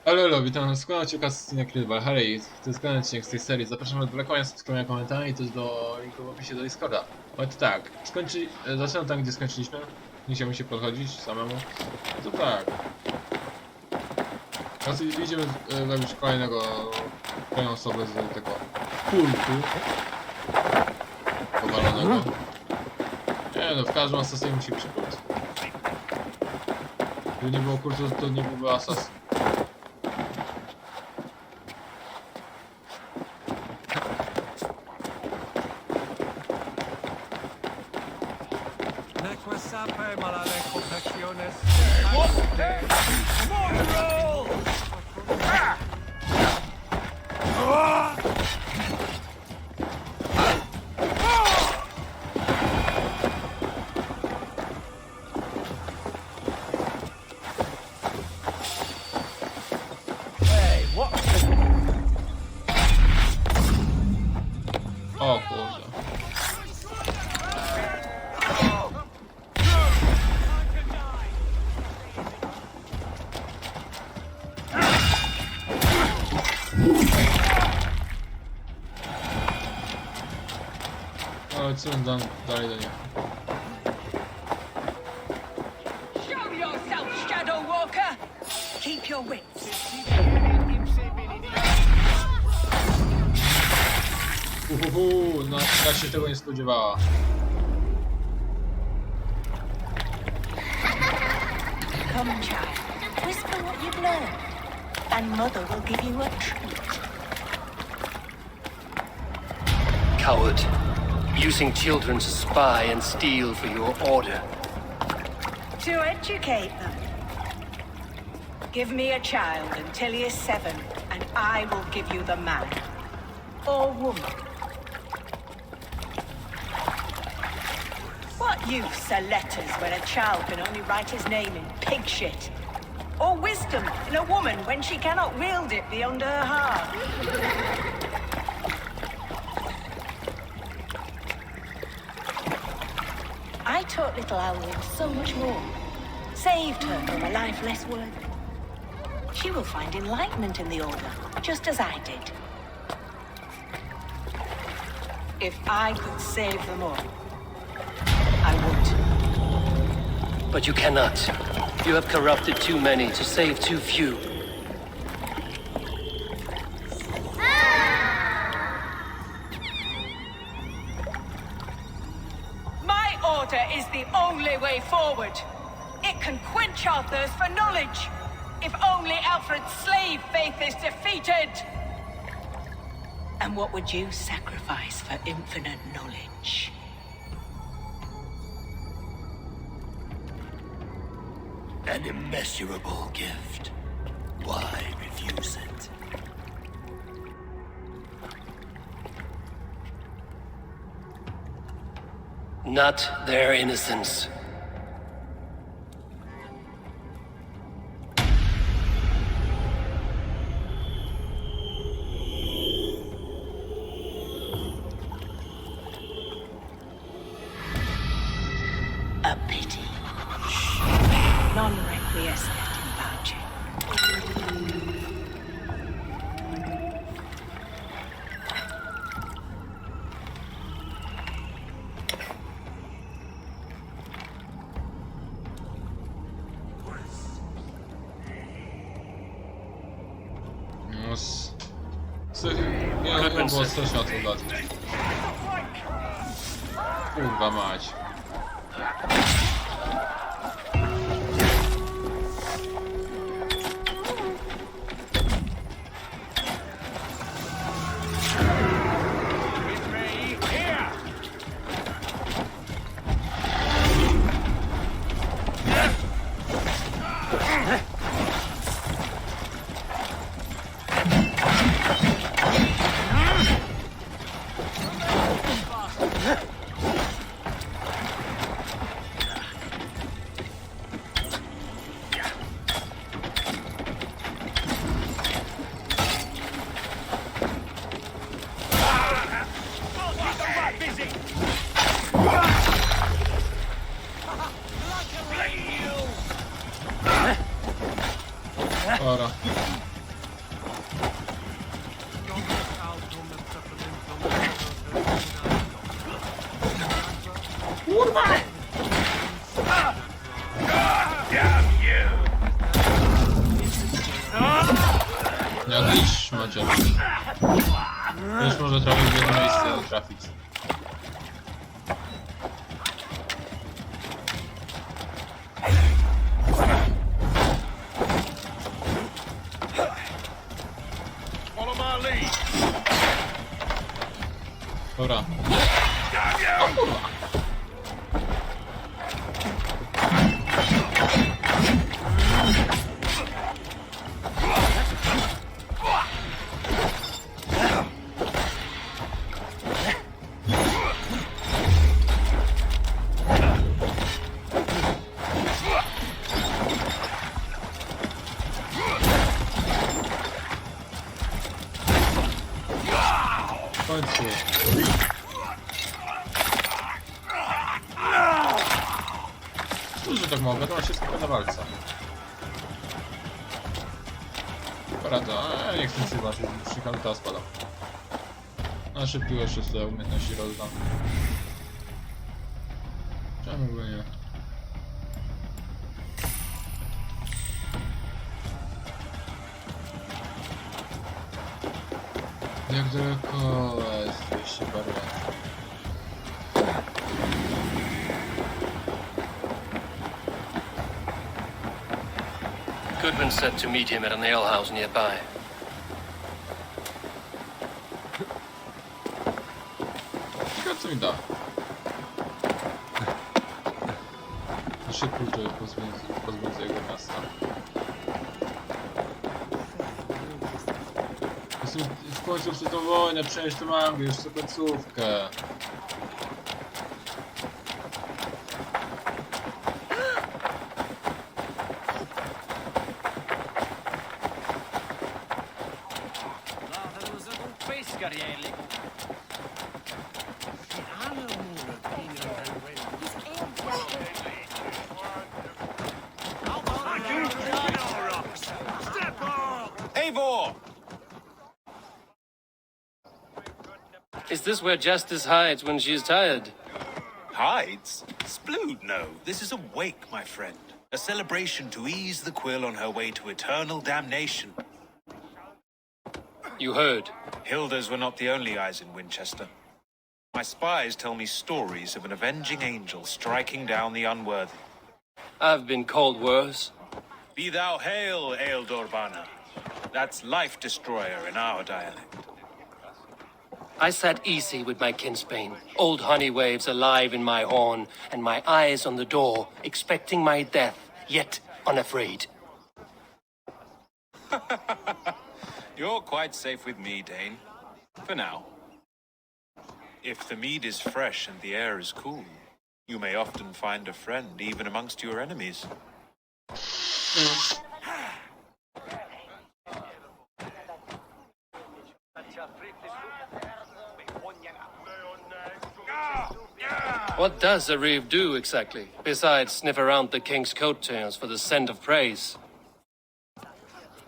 Elo, witam na składu odcinka z odcinek Valhalla i to jest kolejny odcinek z tej serii. Zapraszam do blokowania, subskrybowania, komentarza i też do linku w opisie do Discorda. Chodź tak, zaczynam tam gdzie skończyliśmy. Nie chciałbym się podchodzić samemu. To tak. Teraz idziemy zrobić kolejną osobę z tego kultu powalonego. Nie no, w każdym asasynie musi przypomóc. Gdyby nie było kultu, to nie byłby asas. O kurde. Ale co dalej do niej? Show yourself, Shadow Walker! Keep your wits. No ja się tego nie spodziewała. Come, child. Whisper what you've learned, and Mother will give you a treat. Coward. Using children to spy and steal for your order. To educate them. Give me a child until he is 7, and I will give you the man. Or woman. What use are letters when a child can only write his name in pig shit? Or wisdom in a woman when she cannot wield it beyond her heart? I taught little Owlin so much more. Saved her from a life less worthy. She will find enlightenment in the Order, just as I did. If I could save them all, I would. But you cannot. You have corrupted too many to save too few. My Order is the only way forward. It can quench our thirst for knowledge. If only Alfred's slave faith is defeated. And what would you sacrifice for infinite knowledge? An immeasurable gift. Why refuse it? Not their innocence. A pity. Non requiescat in pace. No nie było strasznie o tym dać. Kurwa mać. Ora. Kurwa! Jak iść macie. Już może trafić w jedno miejsce trafić. Dobra. O kurwa! W końcu. Dużo tak mogę, to ma się skupia na walce. Porada, a nie chcę się zobaczyć, przyjechałem spada. Na szybko jeszcze sobie umiejętności rozdam. Czemu by nie? Jak daleko jest 200 parę metrów? Goodman said to meet him at an alehouse nearby. Ciekawe co mi da. Szybko to pozbędzie jego miasta. Jestem w końcu przed tą wojnę, przejść to mam już co końcówkę. Is this where Justice hides when she is tired? Hides? Splood, no. This is a wake, my friend. A celebration to ease the quill on her way to eternal damnation. You heard. Hilda's were not the only eyes in Winchester. My spies tell me stories of an avenging angel striking down the unworthy. I've been called worse. Be thou hail, Ealdorbanna. That's Life Destroyer in our dialect. I sat easy with my kinsbane, old honey waves alive in my horn, and my eyes on the door, expecting my death, yet unafraid. You're quite safe with me, Dane. For now. If the mead is fresh and the air is cool, you may often find a friend even amongst your enemies. What does a reeve do exactly, besides sniff around the king's coattails for the scent of praise?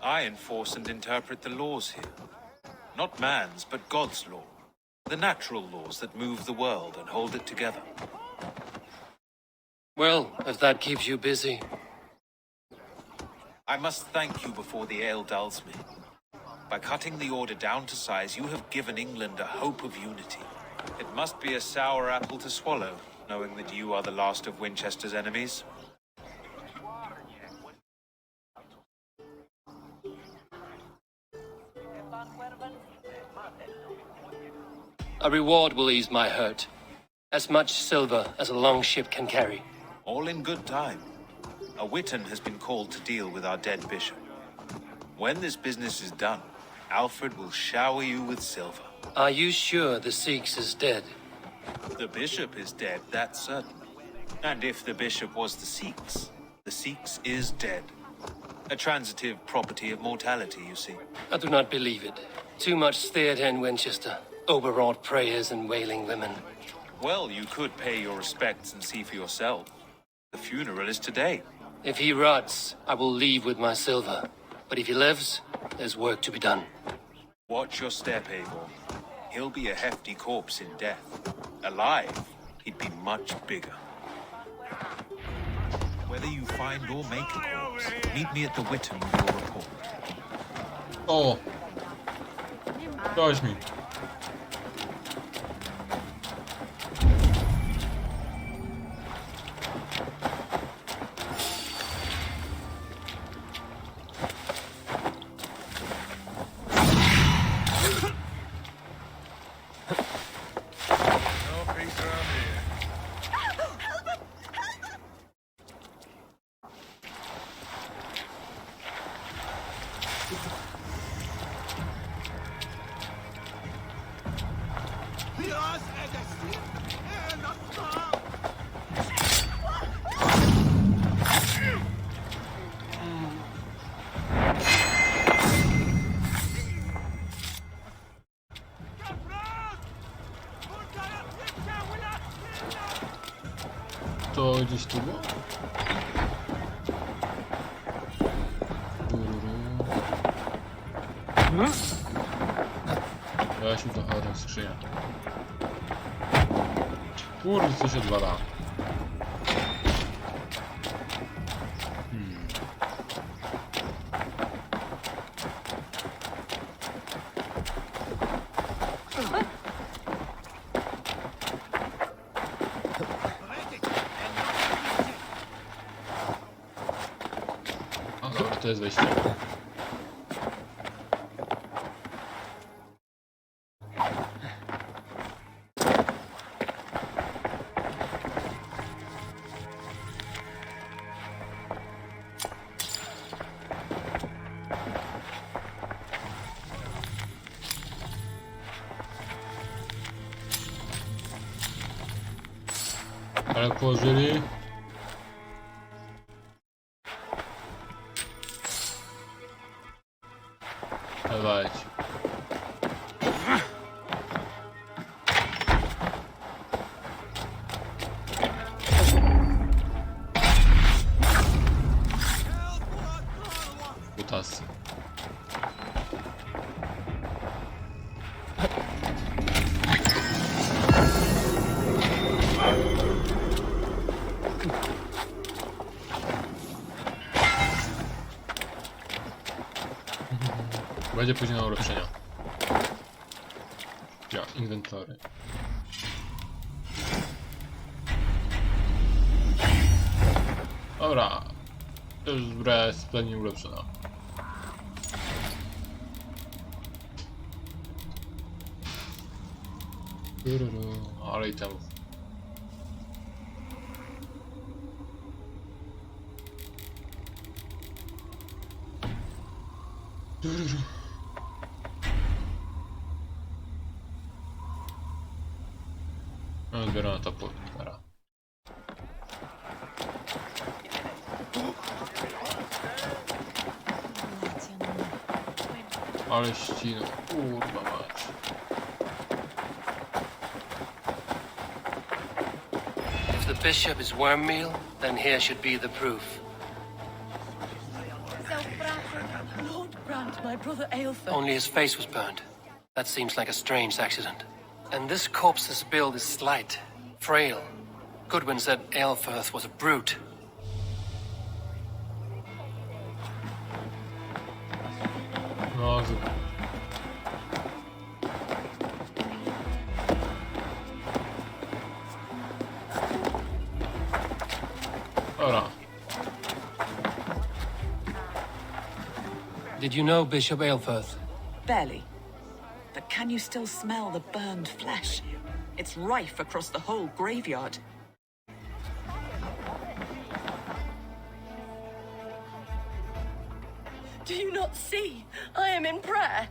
I enforce and interpret the laws here. Not man's, but God's law. The natural laws that move the world and hold it together. Well, if that keeps you busy. I must thank you before the ale dulls me. By cutting the order down to size, you have given England a hope of unity. It must be a sour apple to swallow, knowing that you are the last of Winchester's enemies. A reward will ease my hurt. As much silver as a long ship can carry. All in good time. A witan has been called to deal with our dead bishop. When this business is done, Alfred will shower you with silver. Are you sure the Sikhs is dead? The bishop is dead, that's certain. And if the bishop was the Sikhs is dead. A transitive property of mortality, you see. I do not believe it. Too much theatre in Winchester. Overwrought prayers and wailing women. Well, you could pay your respects and see for yourself. The funeral is today. If he rots, I will leave with my silver. But if he lives, there's work to be done. Watch your step, Eivor. he'll be a hefty corpse in death. Alive, he'd be much bigger. Whether you find or make a corpse, meet me at the Witten with your report. O! Dałeś mi. To gdzieś tu było? Weź mi to chorą skrzynię. Kurde, co się odwala. A dobra, to jest wejście. Ale położyli. Dawaj. Kutasy. Będzie później na ulepszenia. Ja, inwentory. Dobra. To już zbroja jest pewnie ulepszona. Ale i temu. No, zbieram na topór. Dobra. Ale ścino. Kurwa mać. If the bishop is worm meal, then here should be the proof. Lord Brand, my brother Aelfred. Only his face was burned. That seems like a strange accident. And this corpse's build is slight, frail. Goodwin said Aelfirth was a brute. No, dobra. Did you know Bishop Aelfirth? Barely. But can you still smell the burned flesh? It's rife across the whole graveyard. Do you not see? I am in prayer.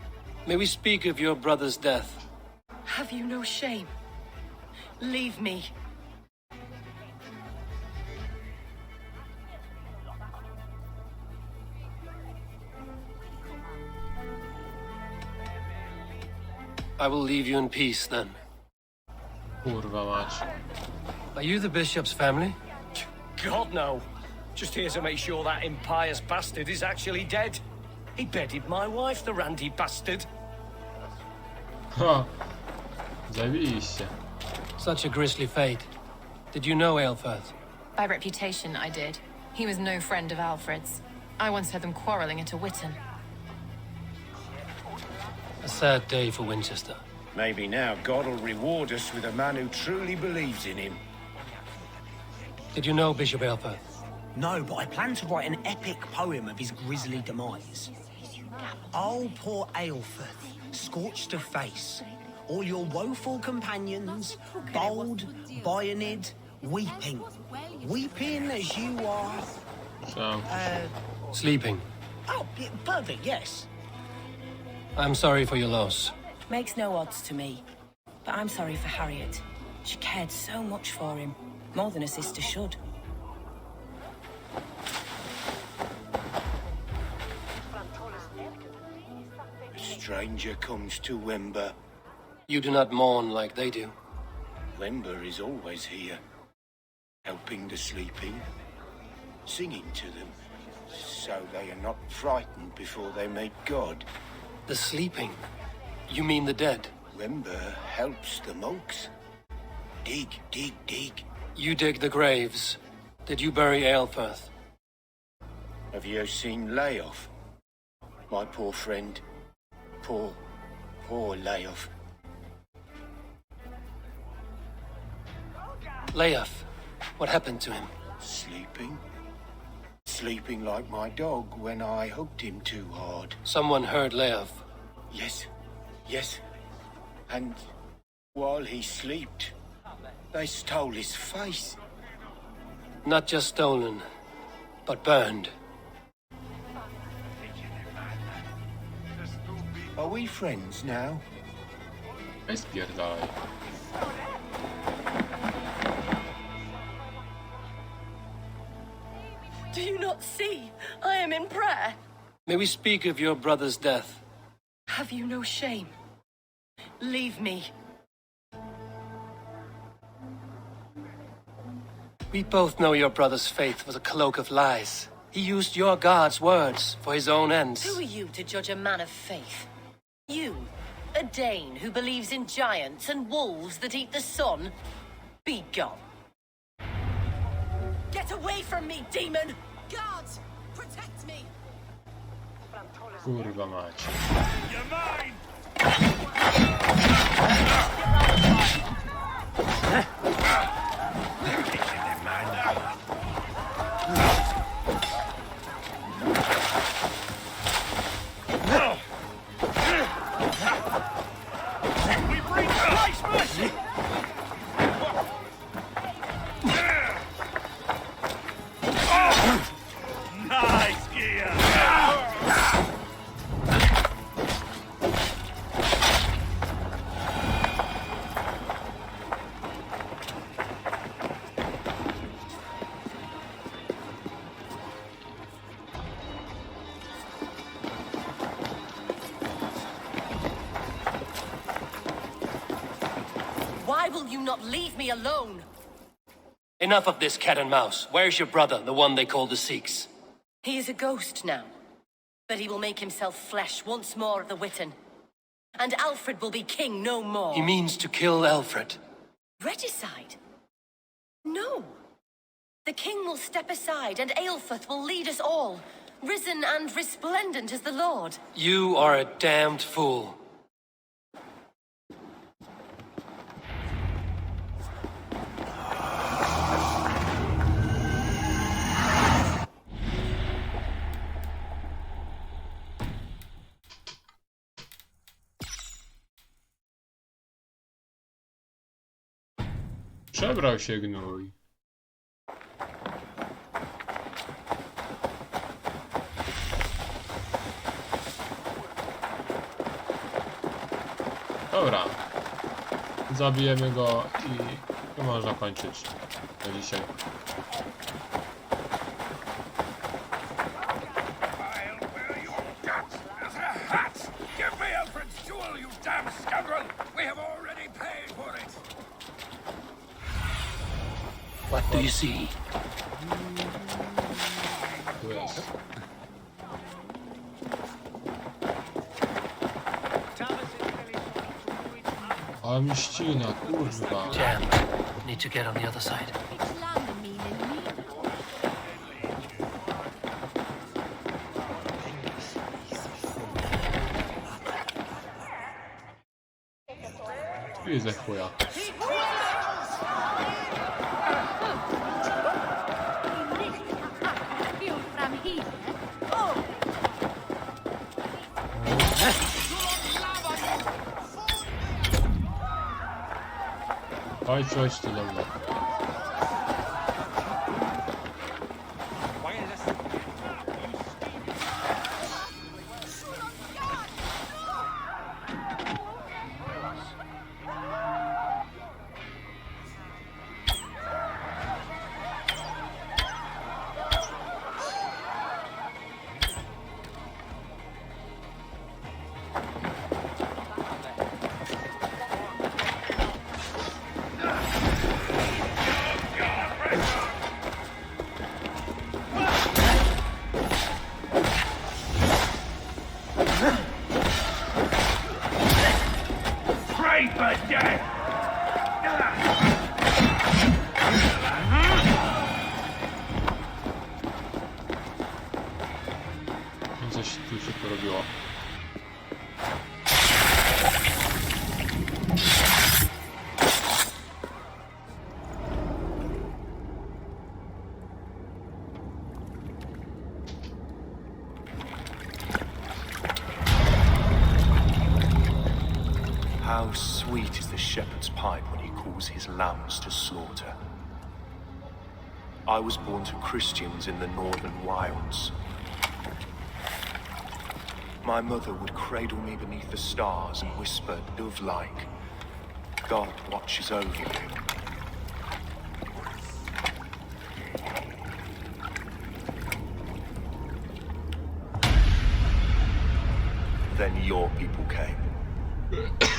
May we speak of your brother's death? Have you no shame? Leave me. I will leave you in peace, then. Kurwa mać. Are you the bishop's family? God, no. Just here to make sure that impious bastard is actually dead. He bedded my wife, the randy bastard. Ha! Zajebiście. Such a grisly fate. Did you know Aelfirth? By reputation, I did. He was no friend of Alfred's. I once heard them quarreling at a Witten. A sad day for Winchester. Maybe now God will reward us with a man who truly believes in him. Did you know Bishop Aelfirth? No, but I plan to write an epic poem of his grisly demise. Oh, poor Aelfirth, scorched of face. All your woeful companions, bold, bayoneted, weeping. Weeping as you are... So, Sleeping. Oh, perfect, yes. I'm sorry for your loss. Makes no odds to me. But I'm sorry for Harriet. She cared so much for him. More than a sister should. A stranger comes to Wember. You do not mourn like they do. Wember is always here, helping the sleeping, singing to them, so they are not frightened before they meet God. The sleeping? You mean the dead? Wember helps the monks. Dig, dig, dig. You dig the graves. Did you bury Aelfirth? Have you seen Layoff? My poor friend. Poor Layoff. Leof. What happened to him? Sleeping? Sleeping like my dog when I hugged him too hard. Someone heard Leof. Yes. And while he slept, they stole his face. Not just stolen, but burned. Are we friends now? weź spierdalaj. Do you not see? I am in prayer. May we speak of your brother's death? Have you no shame? Leave me. We both know your brother's faith was a cloak of lies. He used your God's words for his own ends. Who are you to judge a man of faith? You, a Dane who believes in giants and wolves that eat the sun? Be gone. Get away from me, demon! Guards, protect me! Kurwa mać. You're mine! We bring Christ mercy! Nice gear! Why will you not leave me alone? Enough of this cat and mouse. Where's your brother, the one they call the Sikhs? He is a ghost now. But he will make himself flesh once more of the Witten. And Alfred will be king no more. He means to kill Alfred. Regicide? No. The king will step aside and Aelfirth will lead us all, risen and resplendent as the Lord. You are a damned fool. Przebrał się gnój. Dobra. Zabijemy go i można kończyć na dzisiaj. Give me Alfred's jewel, you damn scoundrel! We have already paid for it! What do you see? Tu jest. A mi ścina, kurwa. Jam. Need to get on the other side. Tu jest jak chuja. Chodź tu do mnie. Coś tu się porobiło. How sweet is the shepherd's pipe when he calls his lambs to slaughter. I was born to Christians in the northern wilds. My mother would cradle me beneath the stars and whisper, dove-like, God watches over you. Then your people came,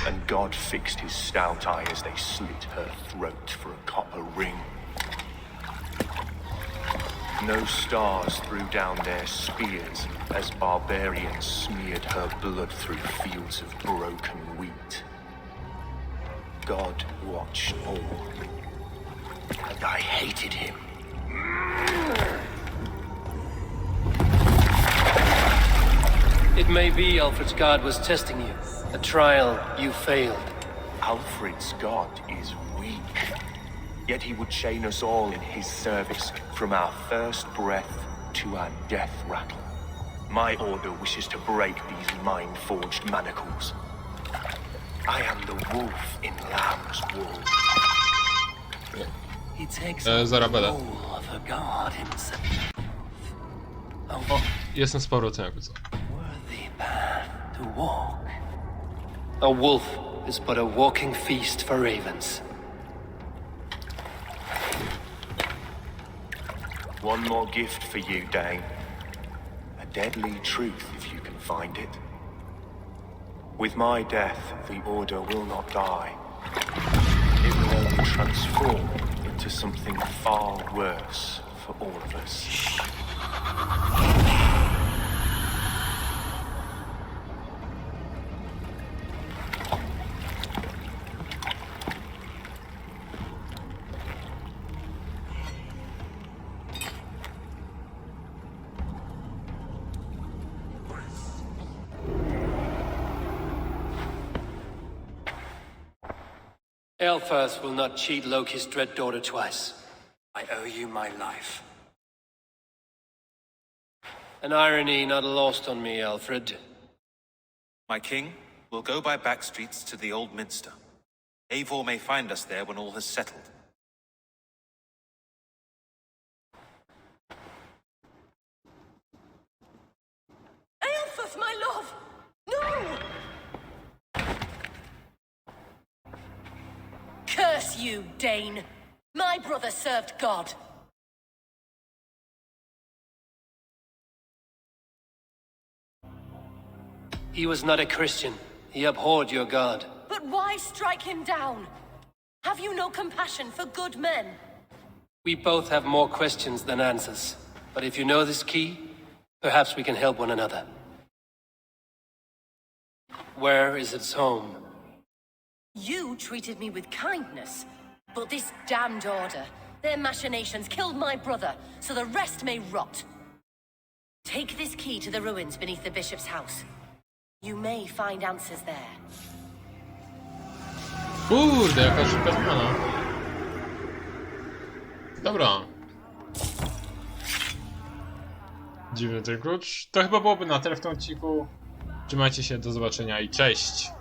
and God fixed his stout eye as they slit her throat for a copper ring. No stars threw down their spears as barbarians smeared her blood through fields of broken wheat. God watched all, and I hated him. It may be Alfred's god was testing you. A trial you failed. Alfred's god is weak. Yet he would chain us all in his service, from our first breath to our death rattle. My order wishes to break these mind-forged manacles. I am the wolf in lamb's wool. He takes the Zarabela. role of a god himself. O, jestem z powrotem jakby co. Worthy path to walk. A wolf is but a walking feast for ravens. One more gift for you, Dane. A deadly truth, if you can find it. With my death, the Order will not die. It will only transform into something far worse for all of us. Elfirth will not cheat Loki's dread daughter twice. I owe you my life. An irony not lost on me, Alfred. My king, we'll go by back streets to the Old Minster. Eivor may find us there when all has settled. Aelfrith, my love! No! Curse you, Dane! My brother served God. He was not a Christian. He abhorred your god. But why strike him down? Have you no compassion for good men? We both have more questions than answers. But if you know this key, perhaps we can help one another. Where is its home? You treated me with kindness, but this damned order, their machinations killed my brother, so the rest may rot. Take this key to the ruins beneath the bishop's house. You may find answers there. Kurde, jaka szybka zmiana. Dobra. Dziwny ten klucz. To chyba byłoby na tyle w tym odcinku. Trzymajcie się, do zobaczenia i cześć!